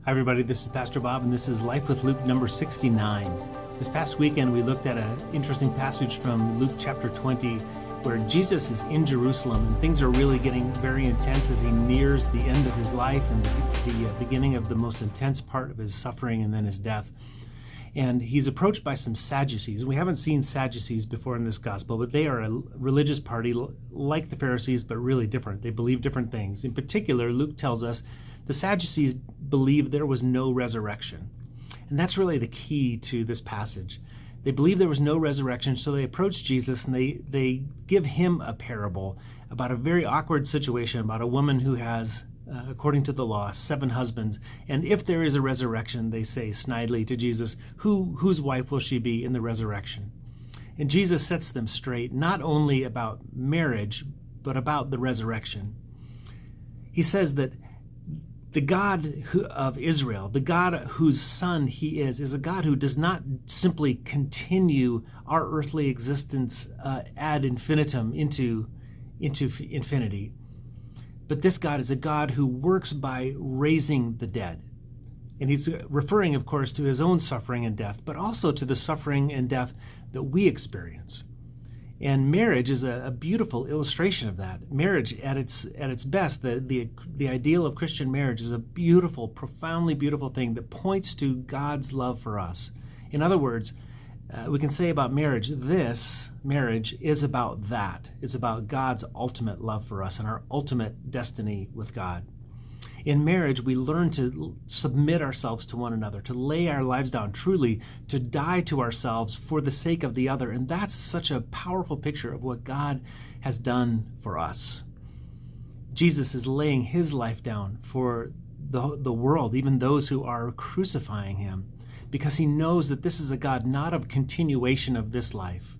Hi everybody, this is Pastor Bob and this is Life with Luke number 69. This past weekend we looked at an interesting passage from Luke chapter 20 where Jesus is in Jerusalem and things are really getting very intense as he nears the end of his life and the beginning of the most intense part of his suffering and then his death. And he's approached by some Sadducees. We haven't seen Sadducees before in this gospel, but they are a religious party like the Pharisees, but really different. They believe different things. In particular, Luke tells us the Sadducees believed there was no resurrection. And that's really the key to this passage. They believe there was no resurrection, so they approach Jesus and they give him a parable about a very awkward situation about a woman who has, according to the law, 7 husbands. And if there is a resurrection, they say snidely to Jesus, whose wife will she be in the resurrection? And Jesus sets them straight, not only about marriage, but about the resurrection. He says that the God of Israel, the God whose son he is a God who does not simply continue our earthly existence ad infinitum into infinity. But this God is a God who works by raising the dead. And he's referring, of course, to his own suffering and death, but also to the suffering and death that we experience. And marriage is a beautiful illustration of that. Marriage at its best, the ideal of Christian marriage is a beautiful, profoundly beautiful thing that points to God's love for us. In other words, we can say about marriage, this marriage is about that. It's about God's ultimate love for us and our ultimate destiny with God. In marriage, we learn to submit ourselves to one another, to lay our lives down truly, to die to ourselves for the sake of the other. And that's such a powerful picture of what God has done for us. Jesus is laying his life down for the world, even those who are crucifying him, because he knows that this is a God not of continuation of this life,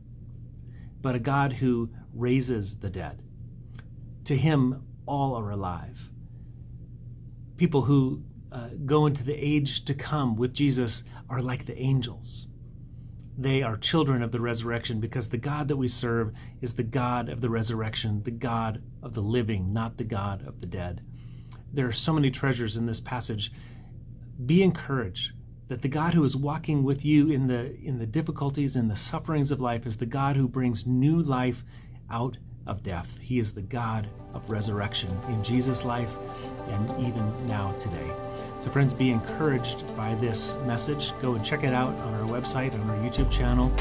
but a God who raises the dead. To him, all are alive. People who go into the age to come with Jesus are like the angels. They are children of the resurrection because the God that we serve is the God of the resurrection, the God of the living, not the God of the dead. There are so many treasures in this passage. Be encouraged that the God who is walking with you in the difficulties and the sufferings of life is the God who brings new life out of death. He is the God of resurrection in Jesus' life and even now today. So friends, be encouraged by this message. Go and check it out on our website, on our YouTube channel.